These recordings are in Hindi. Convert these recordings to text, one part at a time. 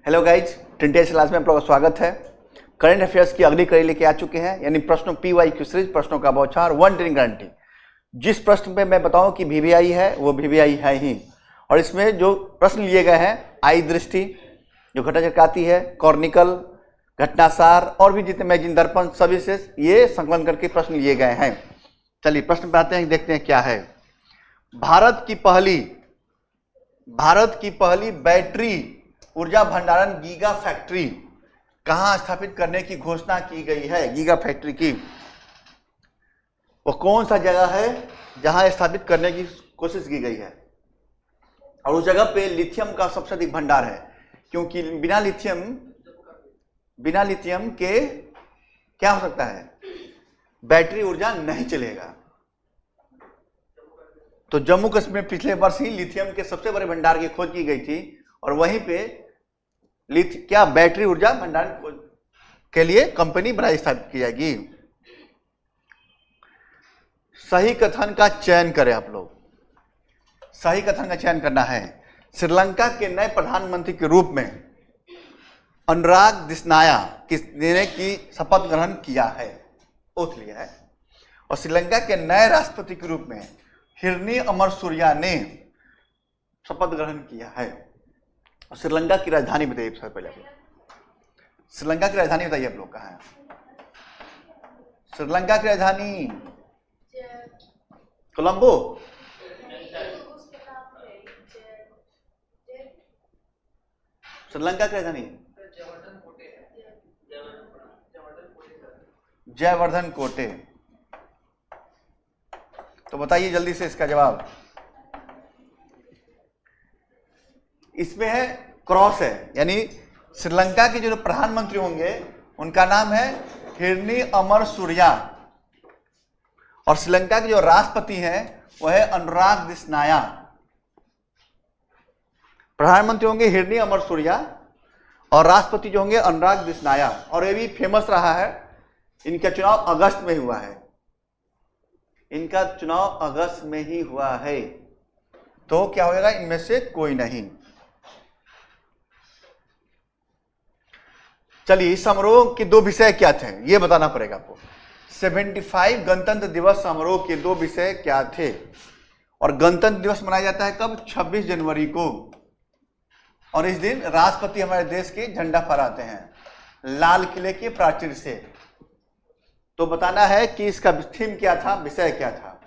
हेलो गाइज, ट्रिनिटी क्लास में आप लोगों का स्वागत है। करंट अफेयर्स की अगली कड़ी लेके आ चुके हैं, यानी प्रश्नों PYQ सीरीज, प्रश्नों का बौछार, वन ट्रेनिंग गारंटी। जिस प्रश्न पे मैं बताऊं कि VVI है वो VVI है ही, और इसमें जो प्रश्न लिए गए हैं आई दृष्टि, जो घटा चटकाती है, कॉर्निकल, घटनासार और भी जितने मैगजीन दर्पण सभी से ये संकलन करके प्रश्न लिए गए हैं। चलिए प्रश्न पे आते हैं, देखते हैं क्या है। भारत की पहली बैटरी ऊर्जा भंडारण गीगा फैक्ट्री कहां स्थापित करने की घोषणा की गई है? गीगा फैक्ट्री की वो कौन सा जगह है जहां स्थापित करने की कोशिश की गई है? और उस जगह पे लिथियम का सबसे अधिक भंडार है, क्योंकि बिना लिथियम के क्या हो सकता है? बैटरी ऊर्जा नहीं चलेगा। तो जम्मू कश्मीर पिछले वर्ष ही लिथियम के सबसे बड़े भंडार की खोज की गई थी, और वहीं पे क्या बैटरी ऊर्जा भंडारण के लिए कंपनी बनाई स्थापित की जाएगी। सही कथन का चयन करें आप लोग, सही कथन का चयन करना है। श्रीलंका के नए प्रधानमंत्री के रूप में अनुराग दिसनाया किसने की शपथ ग्रहण किया है, ओथ लिया है। और श्रीलंका के नए राष्ट्रपति के रूप में हिरनी अमरसूरिया ने शपथ ग्रहण किया है। और श्रीलंका की राजधानी बताइए सबसे पहले आप लोग। श्रीलंका की राजधानी बताइए आप लोग कहाँ है? श्रीलंका की राजधानी कोलंबो। श्रीलंका की राजधानी जयवर्धन कोटे। तो बताइए जल्दी से इसका जवाब। इसमें है क्रॉस है, यानी श्रीलंका के जो प्रधानमंत्री होंगे उनका नाम है हिरनी अमरसूरिया, और श्रीलंका के जो राष्ट्रपति हैं वह है अनुराग दिसनाया। प्रधानमंत्री होंगे हिरनी अमरसूरिया और राष्ट्रपति जो होंगे अनुराग दिसनाया। और ये भी फेमस रहा है, इनका चुनाव अगस्त में हुआ है, इनका चुनाव अगस्त में ही हुआ है। तो क्या होगा? इनमें से कोई नहीं। चलिए, इस समारोह के दो विषय क्या थे ये बताना पड़ेगा आपको। 75 गणतंत्र दिवस समारोह के दो विषय क्या थे? और गणतंत्र दिवस मनाया जाता है कब? 26 जनवरी को। और इस दिन राष्ट्रपति हमारे देश के झंडा फहराते हैं लाल किले के प्राचीर से। तो बताना है कि इसका थीम क्या था, विषय क्या था।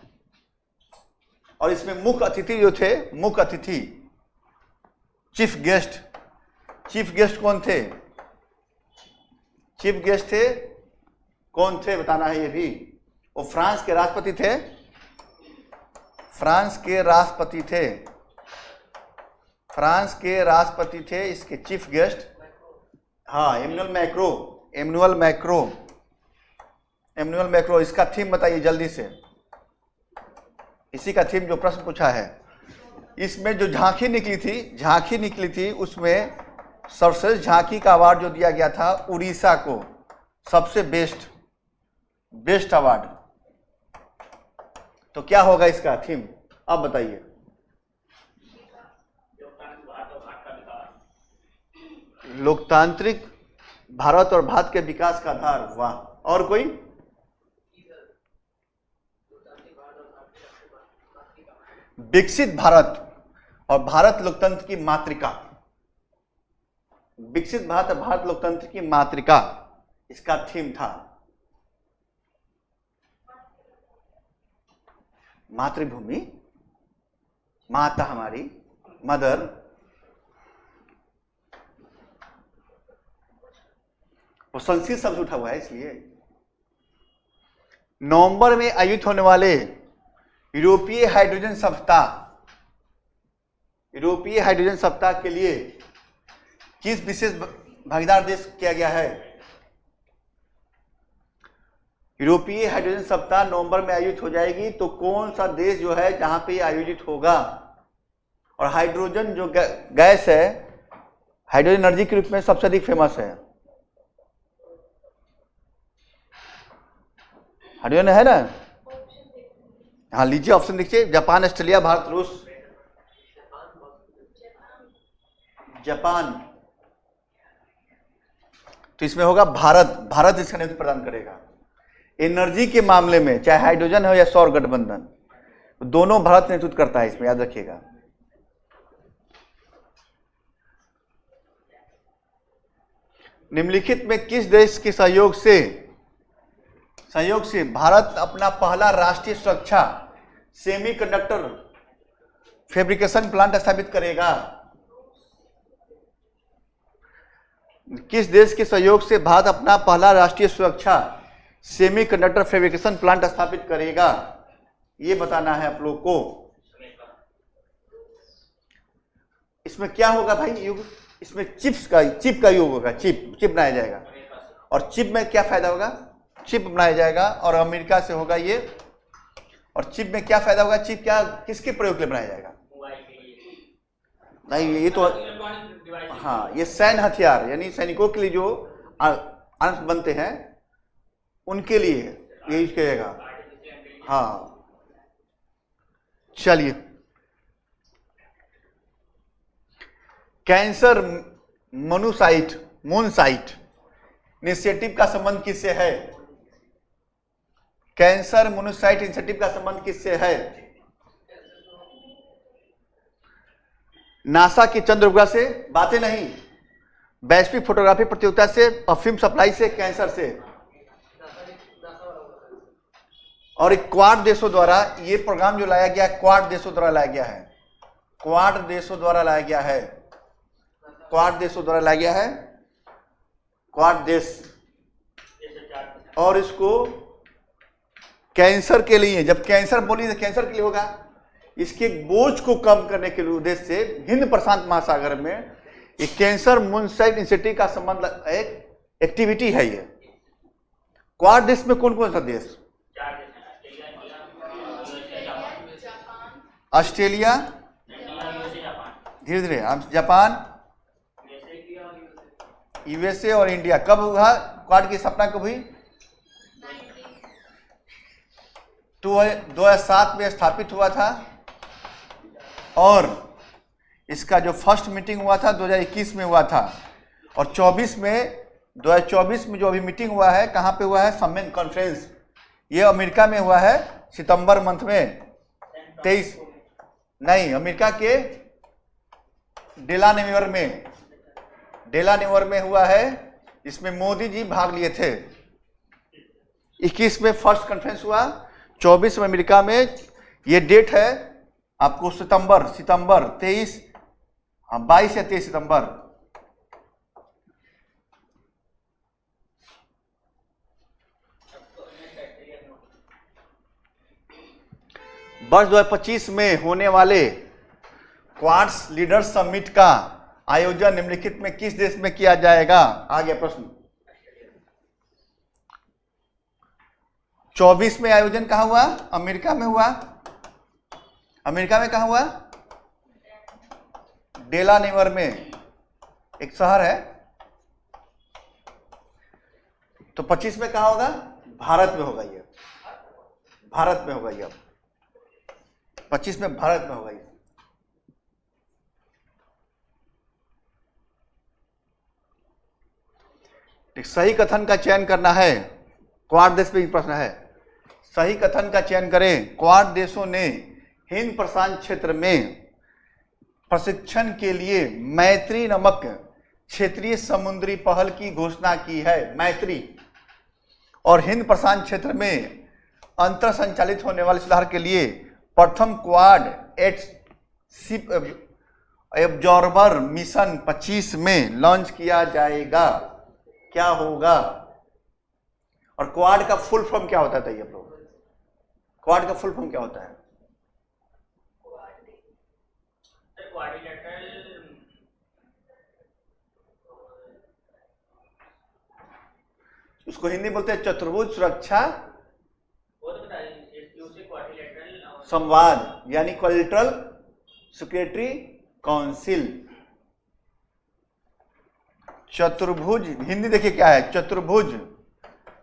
और इसमें मुख्य अतिथि जो थे, मुख्य अतिथि चीफ गेस्ट कौन थे? चीफ गेस्ट थे कौन थे बताना है। ये भी वो फ्रांस के राष्ट्रपति थे, फ्रांस के राष्ट्रपति थे इसके चीफ गेस्ट। हाँ, एमनुअल मैक्रो। इसका थीम बताइए जल्दी से, इसी का थीम जो प्रश्न पूछा है। इसमें जो झांकी निकली थी उसमें सर्वश्रेष्ठ झांकी का अवार्ड जो दिया गया था उड़ीसा को, सबसे बेस्ट अवार्ड। तो क्या होगा इसका थीम, अब बताइए। लोकतांत्रिक भारत और भारत के विकास का आधार। वाह। और कोई? विकसित भारत और भारत लोकतंत्र की मातृका। विकसित भारत और भारत लोकतंत्र की मातृका इसका थीम था। मातृभूमि, माता हमारी, मदर। वो संस्कृत शब्द उठा हुआ है इसलिए। नवंबर में आयोजित होने वाले यूरोपीय हाइड्रोजन सप्ताह के लिए किस विशेष भागीदार देश किया गया है? यूरोपीय हाइड्रोजन सप्ताह नवंबर में आयोजित हो जाएगी, तो कौन सा देश जो है जहां पे आयोजित होगा? और हाइड्रोजन जो गैस है, हाइड्रोजन एनर्जी के रूप में सबसे अधिक फेमस है। हाइड्रोजन है ना? हाँ, लीजिए ऑप्शन देखिए। जापान, ऑस्ट्रेलिया, भारत, रूस। जापान, तो इसमें होगा भारत, भारत इसका नेतृत्व प्रदान करेगा। एनर्जी के मामले में चाहे हाइड्रोजन हो या सौर गठबंधन, दोनों भारत नेतृत्व करता है, इसमें याद रखिएगा। निम्नलिखित में किस देश के सहयोग से भारत अपना पहला राष्ट्रीय सुरक्षा सेमीकंडक्टर फैब्रिकेशन प्लांट स्थापित करेगा? किस देश के सहयोग से भारत अपना पहला राष्ट्रीय सुरक्षा सेमीकंडक्टर फैब्रिकेशन प्लांट स्थापित करेगा, ये बताना है आप लोग को। इसमें क्या होगा भाई युग? इसमें चिप का योग होगा, चिप बनाया जाएगा। और चिप में क्या फायदा होगा? चिप बनाया जाएगा और अमेरिका से होगा ये। और चिप में क्या फायदा होगा? चिप क्या किसके प्रयोग के लिए बनाया जाएगा? नहीं, ये तो हाँ, ये सैन्य हथियार यानी सैनिकों के लिए जो अंश बनते हैं उनके लिए ये यूज किया जाएगा। हाँ, चलिए। कैंसर मोनोसाइट इनिशिएटिव का संबंध किससे है? कैंसर मोनोसाइट इनिशिएटिव का संबंध किससे है? नासा की चंद्र उपग्रह से? बातें नहीं। वैश्विक फोटोग्राफी प्रतियोगिता से? फिल्म सप्लाई से? कैंसर से? और एक क्वाड देशों द्वारा ये प्रोग्राम जो लाया गया है, क्वाड देशों द्वारा लाया गया है। क्वाड देशों द्वारा लाया गया है। क्वाड देशों द्वारा लाया गया है। क्वाड देश। और इसको कैंसर के लिए, जब कैंसर बोली तो कैंसर के लिए होगा। इसके बोझ को कम करने के उद्देश्य से हिंद प्रशांत महासागर में एक कैंसर मोनोसाइट इनिशिएटिव का संबंध एक एक्टिविटी है। ये क्वाड देश में कौन कौन सा देश? ऑस्ट्रेलिया, धीरे धीरे जापान, यूएसए और इंडिया। कब हुआ क्वाड की स्थापना? कब हुई? 2007 में स्थापित हुआ था। और इसका जो फर्स्ट मीटिंग हुआ था 2021 में हुआ था। और 2024 में जो अभी मीटिंग हुआ है, कहाँ पे हुआ है? सम्मेलन कॉन्फ्रेंस, ये अमेरिका में हुआ है सितंबर मंथ में 23 नहीं, अमेरिका के डेलावेयर में हुआ है। इसमें मोदी जी भाग लिए थे। 21 में फर्स्ट कॉन्फ्रेंस हुआ, 24 में अमेरिका में। ये डेट है आपको सितंबर 23, हाँ 22 या 23 सितंबर। वर्ष 2025 में होने वाले क्वाड्स लीडर्स समिट का आयोजन निम्नलिखित में किस देश में किया जाएगा? आ गया प्रश्न। 24 में आयोजन कहां हुआ? अमेरिका में हुआ। अमेरिका में कहां हुआ? डेलावेयर में, एक शहर है। तो 25 में कहां होगा? भारत में होगा। ये भारत में होगा। ये 25 में भारत में होगा। ये एक सही कथन का चयन करना है। क्वाड देश पे प्रश्न है, सही कथन का चयन करें। क्वाड देशों ने हिंद प्रशांत क्षेत्र में प्रशिक्षण के लिए मैत्री नामक क्षेत्रीय समुद्री पहल की घोषणा की है। मैत्री। और हिंद प्रशांत क्षेत्र में अंतर संचालित होने वाले सुधार के लिए प्रथम क्वाड शिप एब्जॉर्बर मिशन 25 में लॉन्च किया जाएगा। क्या होगा? और क्वाड का फुल फॉर्म क्या होता है? ये लोग, क्वाड का फुल फॉर्म क्या होता है? उसको हिंदी बोलते हैं चतुर्भुज सुरक्षा संवाद, यानी क्वाड्रिलेटरल सिक्योरिटी काउंसिल। चतुर्भुज हिंदी देखिए क्या है? चतुर्भुज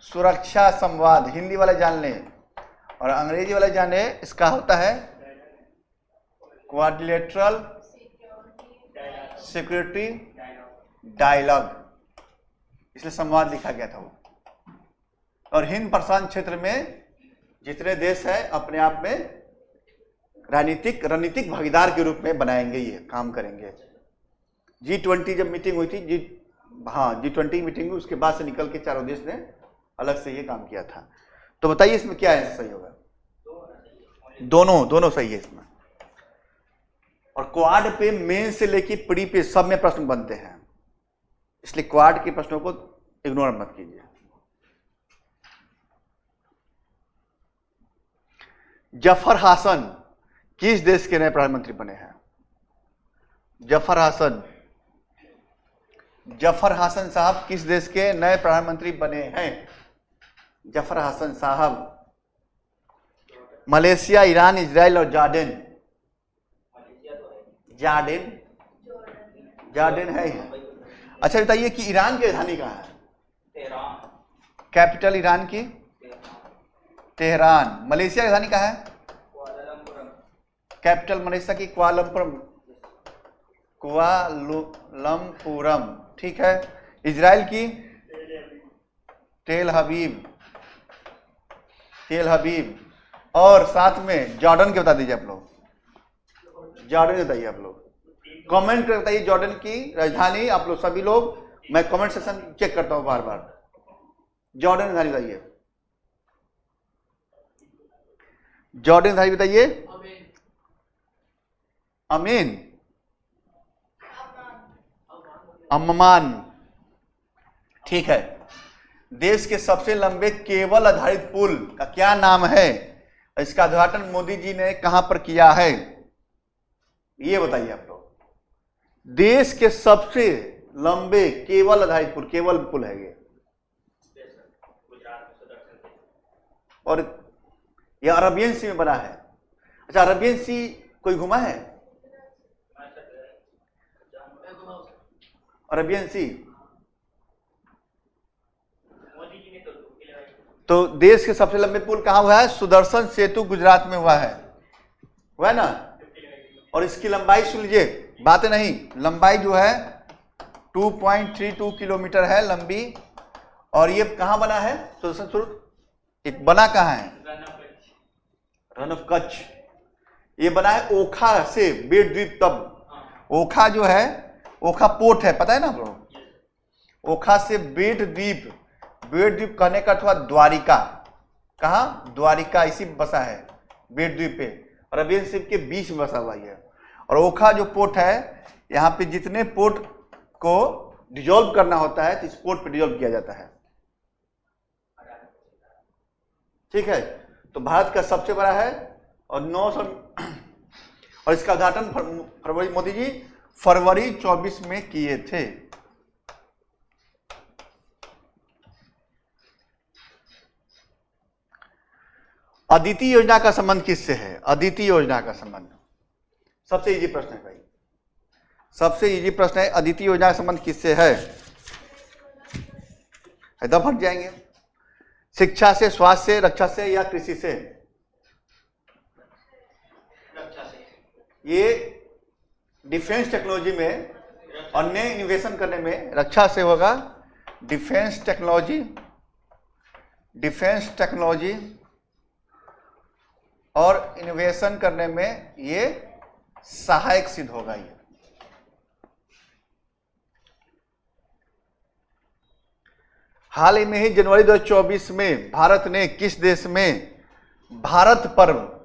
सुरक्षा संवाद। हिंदी वाले जान लें और अंग्रेजी वाले जाने। इसका होता है क्वाड्रिलेटरल सिक्योरिटी डायलॉग। इसलिए संवाद लिखा गया था वो। और हिंद प्रशांत क्षेत्र में जितने देश हैं अपने आप में रणनीतिक भागीदार के रूप में बनाएंगे, ये काम करेंगे। G20 जब मीटिंग हुई थी, G20 मीटिंग हुई, उसके बाद से निकल के चारों देश ने अलग से ये काम किया था। तो बताइए इसमें क्या है सही होगा? दोनों सही है इसमें। और क्वाड पे मेन से लेके प्री पे सब में प्रश्न बनते हैं, इसलिए क्वाड के प्रश्नों को इग्नोर मत कीजिए। जफर हासन किस देश के नए प्रधानमंत्री बने हैं? जफर हासन साहब किस देश के नए प्रधानमंत्री बने हैं? जफर हासन साहब मलेशिया, ईरान, इजराइल और जॉर्डन है। अच्छा बताइए कि ईरान की राजधानी कहाँ है? कैपिटल ईरान की तेहरान। मलेशिया की राजधानी कहाँ है? कैपिटल मलेशिया की कुआलालंपुरम, ठीक है। इजराइल की तेल हबीब। और साथ में जॉर्डन के बता दीजिए आप लोग, जॉर्डन बताइए आप लोग, कमेंट कर बताइए जॉर्डन की राजधानी। आप लोग सभी लोग, मैं कमेंट सेक्शन चेक करता हूं बार बार। जॉर्डन राजधानी बताइए, जॉर्डन राजधानी बताइए। अम्मान, ठीक है। देश के सबसे लंबे केबल आधारित पुल का क्या नाम है? इसका उद्घाटन मोदी जी ने कहां पर किया है? ये बताइए आप लोग। देश के सबसे लंबे केबल आधारित पुल, केबल पुल है ये, और ये अरबियन सी में बना है। अच्छा, अरबियन सी कोई घुमा है? अरबियन सी तो देश के सबसे लंबे पुल कहां हुआ है? सुदर्शन सेतु गुजरात में हुआ है ना। और इसकी लंबाई सुन लीजिए, बातें नहीं, लंबाई जो है 2.32 किलोमीटर है लंबी। और ये कहां बना है? सुदर्शन सेतु एक बना कहां है? Run of Kutch. ये बना है ओखा से बेट द्वीप तक। ओखा जो है, ओखा पोर्ट है, पता है ना आप लोग? ओखा से बेट द्वीप कहने का अथवा द्वारिका, कहा? द्वारिका इसी बसा है बेट द्वीप पे, अरबियन सी के बीच में बसा हुआ है। और ओखा जो पोर्ट है, यहाँ पे जितने पोर्ट को डिजोल्व करना होता है तो इस पोर्ट पे डिजोल्व किया जाता है, ठीक है। तो भारत का सबसे बड़ा है और 900, और इसका उद्घाटन मोदी जी फरवरी 24 में किए थे। अदिति योजना का संबंध किससे है? अदिति योजना का संबंध सबसे इजी प्रश्न है भाई, सबसे इजी प्रश्न है। अदिति योजना का संबंध किससे है? एकदम हट जाएंगे। शिक्षा से, स्वास्थ्य से, रक्षा से या कृषि से? ये डिफेंस टेक्नोलॉजी में और नए इनोवेशन करने में रक्षा से होगा। डिफेंस टेक्नोलॉजी और इनोवेशन करने में ये सहायक सिद्ध होगा। ये हाल ही में ही जनवरी 2024 में भारत ने किस देश में भारत पर्व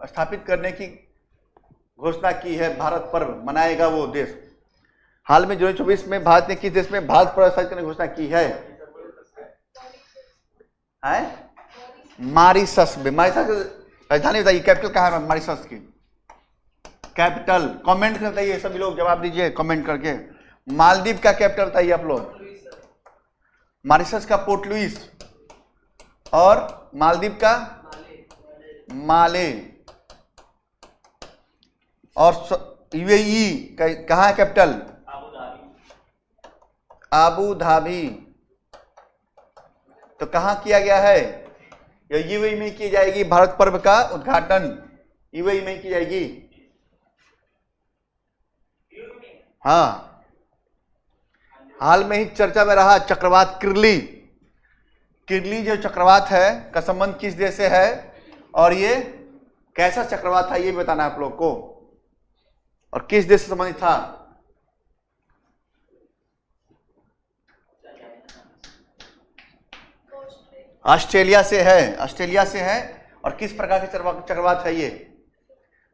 स्थापित करने की घोषणा की है? भारत पर्व मनाएगा वो देश। हाल में जनवरी 2024 में भारत ने किस देश में भारत पर्व स्थापित करने की घोषणा की है? मॉरिशस में। मॉरिशस की राजधानी बताइए, कैपिटल कहाँ है मॉरिशस की? कैपिटल कमेंट कर बताइए, सभी लोग जवाब दीजिए कमेंट करके। मालदीव का कैपिटल बताइए आप लोग। मॉरिशस का पोर्ट लुइस और मालदीव का माले। और यूएई कहाँ है कैपिटल? Abu Dhabi. तो कहां किया गया है? यूएई में की जाएगी भारत पर्व का उद्घाटन, यूएई में की जाएगी। हाँ, हाल में ही चर्चा में रहा चक्रवात किरली। किरली जो चक्रवात है का संबंध किस देश से है और ये कैसा चक्रवात था ये बताना है आप लोग को, और किस देश से संबंधित था। ऑस्ट्रेलिया से है, ऑस्ट्रेलिया से है। और किस प्रकार के चक्रवात है ये?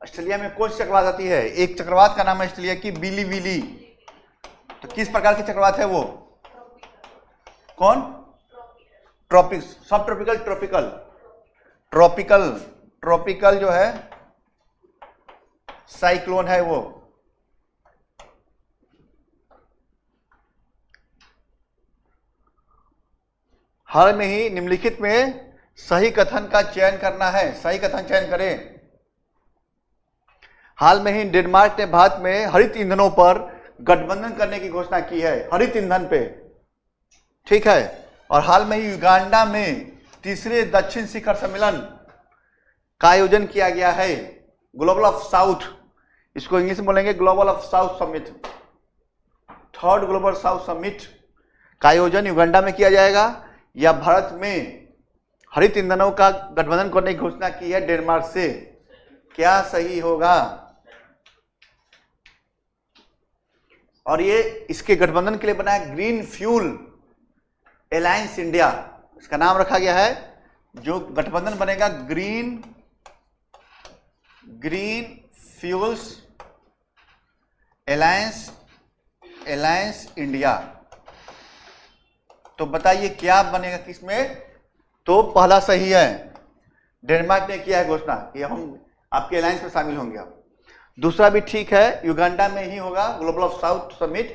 ऑस्ट्रेलिया में कौन सी चक्रवात आती है? एक चक्रवात का नाम है ऑस्ट्रेलिया की बिली विली। तो किस प्रकार की चक्रवात है वो? कौन? ट्रॉपिक, सब ट्रॉपिकल, ट्रॉपिकल, ट्रॉपिकल, ट्रॉपिकल जो है साइक्लोन है वो। हाल में ही निम्नलिखित में सही कथन का चयन करना है, सही कथन चयन करें। हाल में ही डेनमार्क ने भारत में हरित ईंधनों पर गठबंधन करने की घोषणा की है, हरित ईंधन पे, ठीक है। और हाल में ही युगांडा में तीसरे दक्षिण शिखर सम्मेलन का आयोजन किया गया है, ग्लोबल ऑफ साउथ, इसको इंग्लिश में बोलेंगे global of south summit. Third global south summit का आयोजन युगांडा में किया जाएगा, या भारत में हरित ईंधनों का गठबंधन करने की घोषणा की है डेनमार्क से। क्या सही होगा? और ये इसके गठबंधन के लिए बना है ग्रीन फ्यूल अलायंस इंडिया, इसका नाम रखा गया है। जो गठबंधन बनेगा ग्रीन फ्यूल्स अलायंस इंडिया। तो बताइए क्या बनेगा किसमें? तो पहला सही है, डेनमार्क ने किया है घोषणा कि हम आपके अलायंस में शामिल होंगे। आप दूसरा भी ठीक है, युगांडा में ही होगा ग्लोबल ऑफ साउथ समिट।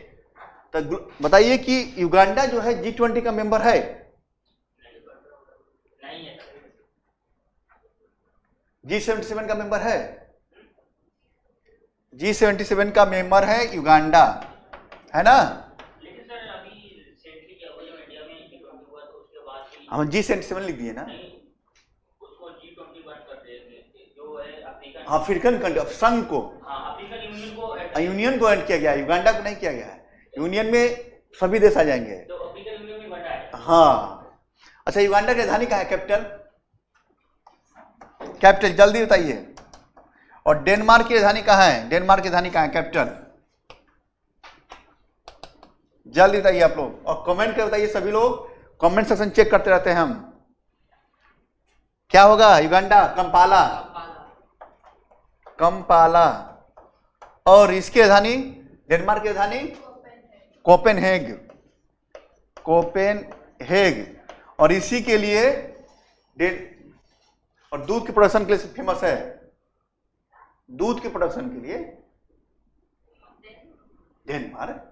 तो बताइए कि युगांडा जो है G20 का मेंबर है? G77 का मेंबर है? G77 का मेंबर है युगांडा, है ना। हम G77 लिख दिए ना, अफ्रीकन कंट्री संघ को, यूनियन को ऐड किया गया है, युगांडा को नहीं किया गया है। यूनियन में सभी देश आ जाएंगे। तो अफ्रीकन यूनियन में बटा है। हाँ, अच्छा युगांडा की राजधानी कहाँ है? कैपिटल, कैपिटल जल्दी बताइए। और डेनमार्क की राजधानी कहाँ है? डेनमार्क की राजधानी कहाँ है? कैपिटल जल्दी बताइए आप लोग, और कमेंट कर बताइए सभी लोग, कमेंट सेक्शन चेक करते रहते हैं हम। क्या होगा? Uganda, Kampala, Kampala. और इसकी राजधानी, डेनमार्क की राजधानी कोपेनहेग, कोपेनहेग। और इसी के लिए और दूध के प्रोडक्शन के लिए फेमस है, दूध के प्रोडक्शन के लिए डेनमार्क।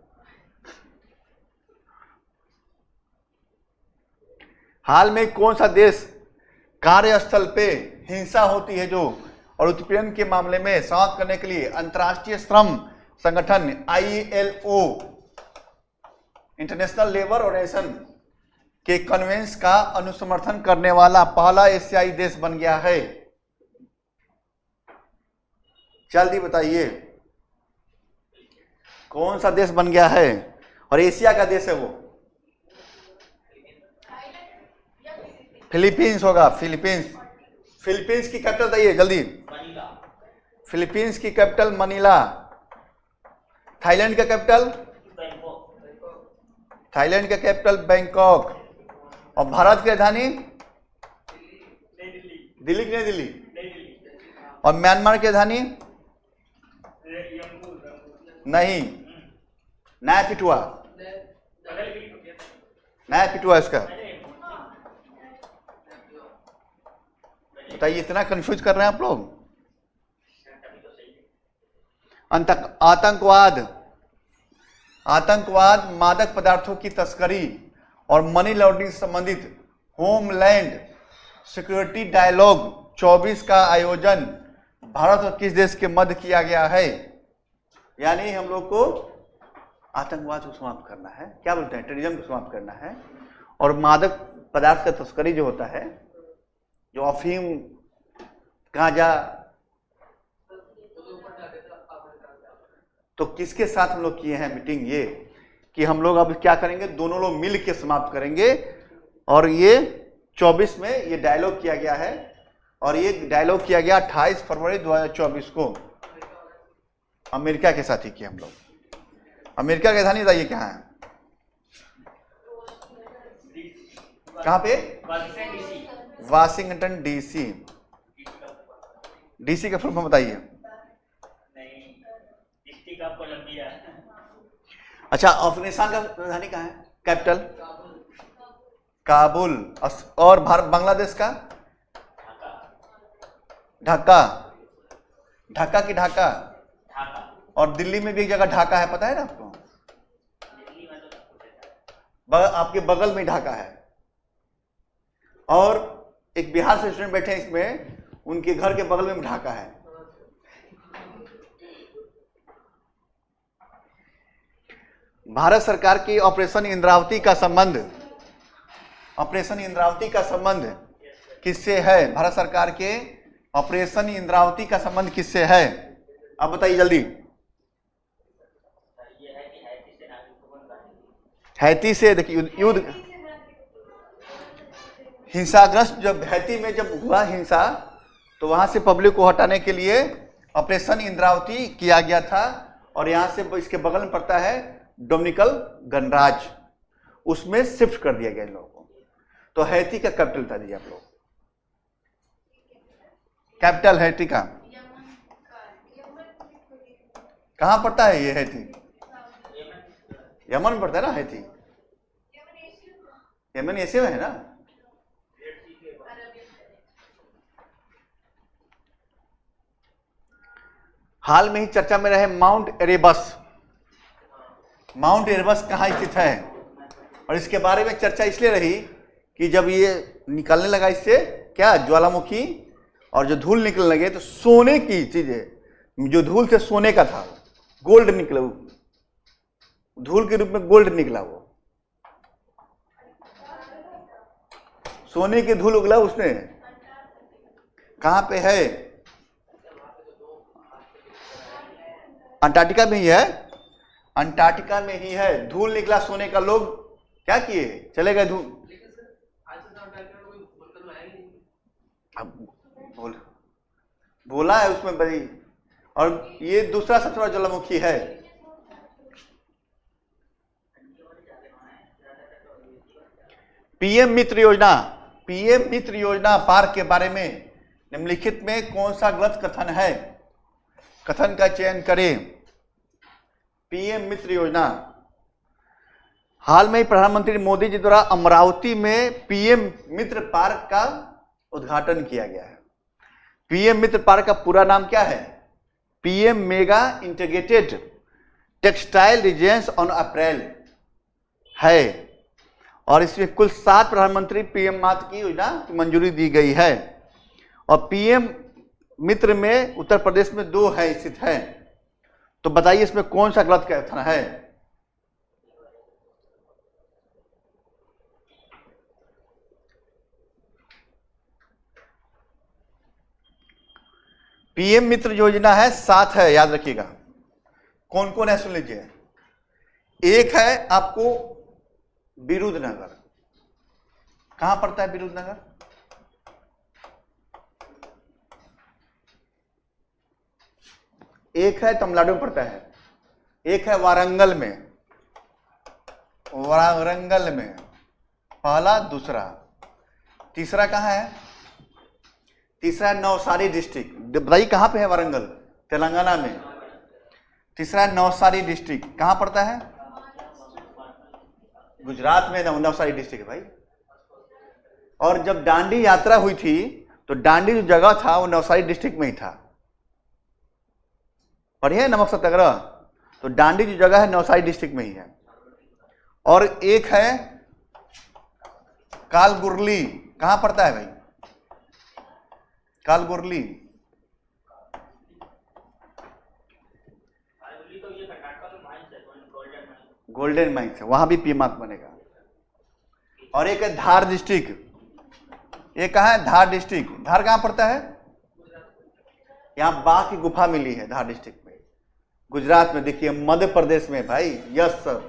हाल में कौन सा देश कार्यस्थल पे हिंसा होती है जो और उत्पीड़न के मामले में समाप्त करने के लिए अंतर्राष्ट्रीय श्रम संगठन ILO, इंटरनेशनल लेबर ऑर्गेनाइजेशन के कन्वेंशन का अनुसमर्थन करने वाला पहला एशियाई देश बन गया है? जल्दी बताइए कौन सा देश बन गया है, और एशिया का देश है वो? फिलीपींस होगा, फिलीपींस। फिलीपींस की कैपिटल बताइए जल्दी। फिलीपींस की कैपिटल मनीला। थाईलैंड का कैपिटल? थाईलैंड का कैपिटल बैंकॉक। और भारत की राजधानी? दिल्ली की, नई दिल्ली। और म्यांमार की राजधानी? नहीं, नया पिटुआ, नया पिटुआ इसका। बताइए, इतना कंफ्यूज कर रहे हैं आप लोग। आतंकवाद, मादक पदार्थों की तस्करी और मनी लॉन्ड्रिंग से संबंधित होमलैंड सिक्योरिटी डायलॉग 24 का आयोजन भारत और किस देश के मध्य किया गया है? यानी हम लोग को आतंकवाद को समाप्त करना है, क्या बोलते हैं, टेररिज्म को समाप्त करना है, और मादक पदार्थ का तस्करी जो होता है, जो अफीम, गांजा, तो किसके साथ हम लोग किए हैं मीटिंग? ये कि हम लोग अब क्या करेंगे, दोनों लोग मिल के समाप्त करेंगे। और ये 24 में ये डायलॉग किया गया है, और ये डायलॉग किया गया 28 फरवरी 2024 को अमेरिका के साथ ही किया हम लोग। अमेरिका की राजधानी बताइए क्या है, कहाँ पे? Washington DC. डीसी का फुल फॉर्म बताइए। अच्छा, अफगानिस्तान का राजधानी कहाँ है, कैपिटल? काबुल। और भारत बांग्लादेश का ढाका। ढाका की ढाका। और दिल्ली में भी एक जगह ढाका है, पता है ना आपको? आपके बगल में ढाका है। और एक बिहार से स्टूडेंट बैठे हैं इसमें, उनके घर के बगल में ढाका है। भारत सरकार की ऑपरेशन इंद्रावती का संबंध, ऑपरेशन इंद्रावती का संबंध किससे है? भारत सरकार के ऑपरेशन इंद्रावती का संबंध किससे है? आप बताइए जल्दी। हैती से। देखिए युद्ध, हिंसाग्रस्त जब हैती में जब हुआ हिंसा, तो वहां से पब्लिक को हटाने के लिए ऑपरेशन इंद्रावती किया गया था। और यहां से इसके बगल में पड़ता है डोमिनिकन गणराज्य, उसमें शिफ्ट कर दिया गया इन लोगों को। तो हैती का कैपिटल बता दीजिए आप लोग, कैपिटल हैती का कहां पड़ता है? ये हैती यमन में पड़ता है ना। हैती यमन एशिया में है ना। हाल में ही चर्चा में रहे माउंट एरेबस। माउंट एरेबस कहाँ स्थित है? और इसके बारे में चर्चा इसलिए रही कि जब ये निकलने लगा इससे क्या, ज्वालामुखी, और जो धूल निकलने लगे, तो सोने की चीजें, जो धूल से सोने का था, गोल्ड निकला, धूल के रूप में गोल्ड निकला। वो सोने की धूल उगला उसने। कहां पे है? अंटार्कटिका में ही है। अंटार्कटिका में ही है, धूल निकला सोने का। लोग क्या किए, चले गए धूल। अब बोला है उसमें बड़ी। और ये दूसरा सबसे बड़ा ज्वालामुखी है। पीएम मित्र योजना, पीएम मित्र योजना पार्क के बारे में निम्नलिखित में कौन सा गलत कथन है? कथन का चयन करें। पीएम मित्र योजना, हाल में ही प्रधानमंत्री मोदी जी द्वारा अमरावती में पीएम मित्र पार्क का उद्घाटन किया गया है। पीएम मित्र पार्क का पूरा नाम क्या है? PM mega integrated textile regions and apparel है। और इसमें कुल 7 प्रधानमंत्री पीएम मातृ की योजना की मंजूरी दी गई है। और पीएम मित्र में उत्तर प्रदेश में 2 है स्थित है। तो बताइए इसमें कौन सा गलत कथन है? पीएम मित्र योजना है 7 है, याद रखिएगा। कौन कौन है सुन लीजिए। एक है आपको विरुद्धनगर। कहां पड़ता है विरुद्धनगर? एक है तमिलनाडु में पड़ता है, एक है वारंगल में, वारंगल में पहला, दूसरा। तीसरा कहां है? तीसरा नवसारी डिस्ट्रिक्ट। बताइए कहां पे है वारंगल? तेलंगाना में। तीसरा नवसारी डिस्ट्रिक्ट कहां पड़ता है? गुजरात में नवसारी डिस्ट्रिक्ट भाई। और जब दांडी यात्रा हुई थी, तो दांडी जो जगह था वो नवसारी डिस्ट्रिक्ट में ही था। पढ़िए नमक सत्याग्रह, तो दांडी जो जगह है नवसारी डिस्ट्रिक्ट में ही है। और एक है कालगुरली। कहां पड़ता है भाई कालगुरली? गोल्डन माइंस है, वहां भी पीएम बनेगा। और एक है धार डिस्ट्रिक्ट। ये कहां है? धार डिस्ट्रिक्ट। धार कहां पड़ता है? यहां बाघ की गुफा मिली है धार डिस्ट्रिक्ट में, गुजरात में। देखिए मध्य प्रदेश में भाई, यस सर।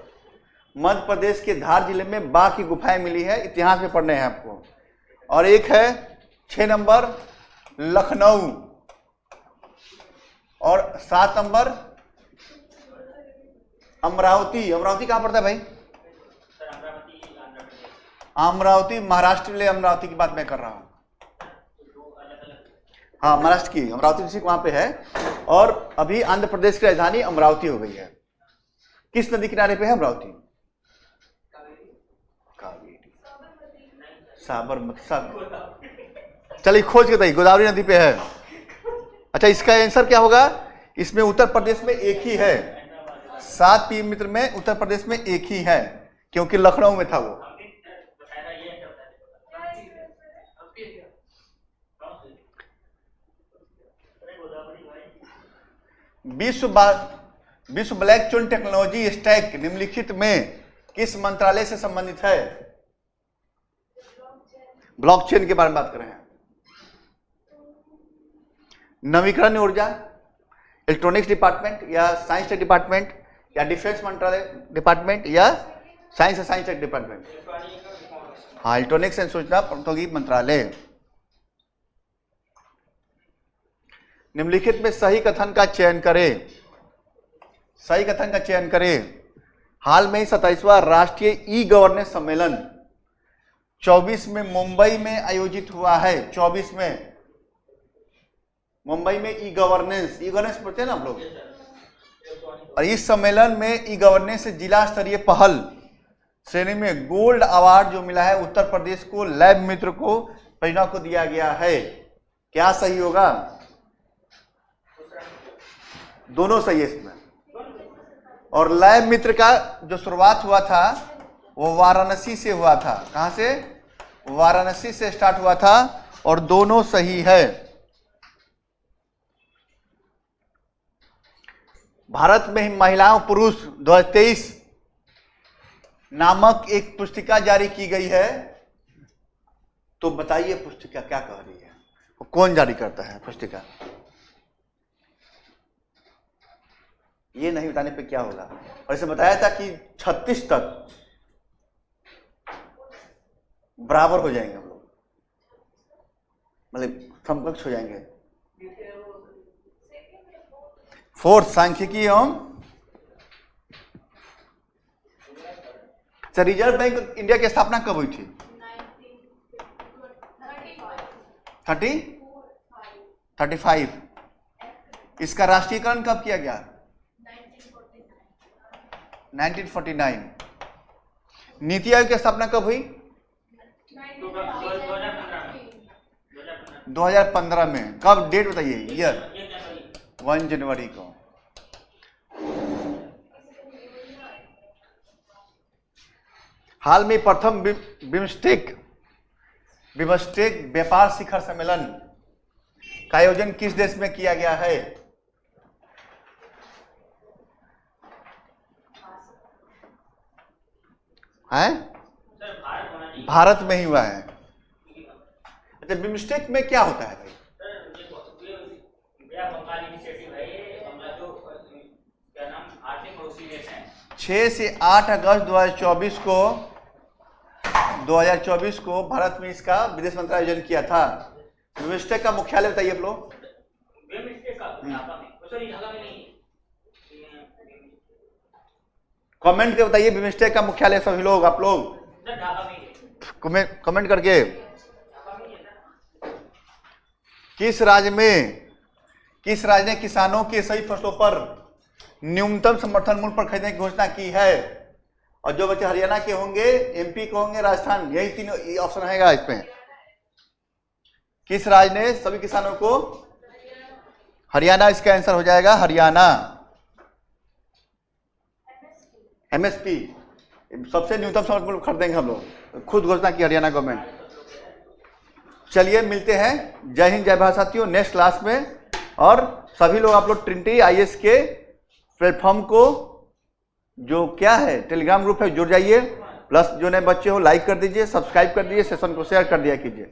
मध्य प्रदेश के धार जिले में बाघ की गुफाएं मिली है, इतिहास में पढ़ने हैं आपको। और एक है 6 नंबर लखनऊ, और 7 नंबर अमरावती। अमरावती कहां पड़ता है भाई? अमरावती महाराष्ट्र, ले अमरावती की बात मैं कर रहा हूं। हाँ, महाराष्ट्र की अमरावती डिस्ट्रिक्ट वहां पे है, और अभी आंध्र प्रदेश की राजधानी अमरावती हो गई है। किस नदी किनारे पे है अमरावती? कावेरी, साबरमती। चलिए खोज के बताइए, गोदावरी नदी पे है। अच्छा, इसका आंसर क्या होगा? इसमें उत्तर प्रदेश में एक ही है, 7 पीएम मित्र में उत्तर प्रदेश में एक ही है, क्योंकि लखनऊ में था वो। विश्व ब्लैकचेन टेक्नोलॉजी स्टैक निम्नलिखित में किस मंत्रालय से संबंधित है? ब्लॉकचेन के बारे में बात कर रहे हैं। नवीकरण ऊर्जा, इलेक्ट्रॉनिक्स डिपार्टमेंट, या साइंस टेक डिपार्टमेंट, या डिफेंस मंत्रालय डिपार्टमेंट, या साइंस टेक डिपार्टमेंट? हाँ, इलेक्ट्रॉनिक्स एंड सूचना प्रौद्योगिकी मंत्रालय। निम्नलिखित में सही कथन का चयन करें। सही कथन का चयन करें। हाल में ही 27वां राष्ट्रीय ई गवर्नेंस सम्मेलन 24 में मुंबई में आयोजित हुआ है। 24 में मुंबई में ई गवर्नेंस पढ़ते हैं ना आप लोग। और इस सम्मेलन में ई गवर्नेंस से जिला स्तरीय पहल श्रेणी में गोल्ड अवार्ड जो मिला है उत्तर प्रदेश को, लैब मित्र को, परियोजना को दिया गया है। क्या सही होगा? दोनों सही है इसमें। और लैब मित्र का जो शुरुआत हुआ था वो वाराणसी से हुआ था। कहां से? वाराणसी से स्टार्ट हुआ था, और दोनों सही है। भारत में महिलाओं पुरुष 2023 नामक एक पुस्तिका जारी की गई है। तो बताइए पुस्तिका क्या कह रही है? वो कौन जारी करता है पुस्तिका? ये नहीं बताने पे क्या होगा। और इसे बताया था कि 36 तक बराबर हो जाएंगे हम लोग, मतलब समकक्ष हो जाएंगे। 4 सांख्यिकी एवं रिजर्व बैंक इंडिया की स्थापना कब हुई थी? 35। इसका राष्ट्रीयकरण कब किया गया? 1949। नीति आयोग की स्थापना कब हुई? 2015 में। कब? डेट बताइए, ईयर। 1 जनवरी को। हाल में प्रथम बिम्स्टेक व्यापार शिखर सम्मेलन का आयोजन किस देश में किया गया है? भारत में ही हुआ है। अच्छा, बिम्स्टेक में क्या होता है भाई? 6 से 8 अगस्त 2024 को भारत में इसका विदेश मंत्रालय आयोजन किया था। बिम्स्टेक का मुख्यालय बताइए आप लोग। कमेंट के बताइए बिम्स्टेक का मुख्यालय सभी लोग, आप लोग कमेंट करके। किस राज्य ने किसानों के सभी फसलों पर न्यूनतम समर्थन मूल्य पर खरीदने की घोषणा की है? और जो बच्चे हरियाणा के होंगे, एमपी के होंगे, राजस्थान, यही तीनों ऑप्शन रहेगा इसमें। किस राज्य ने सभी किसानों को? हरियाणा इसका आंसर हो जाएगा, हरियाणा। एमएसपी सबसे न्यूनतम समर्थन मूल्य खरीदेंगे हम लोग, खुद घोषणा की हरियाणा गवर्नमेंट। चलिए मिलते हैं। जय हिंद, जय भारत साथियों, नेक्स्ट क्लास में। और सभी लोग आप लोग ट्रिनिटी आईएएस के प्लेटफॉर्म को जो क्या है टेलीग्राम ग्रुप है जुड़ जाइए। प्लस जो नए बच्चे हो लाइक कर दीजिए, सब्सक्राइब कर दीजिए, सेशन को शेयर कर दिया कीजिए।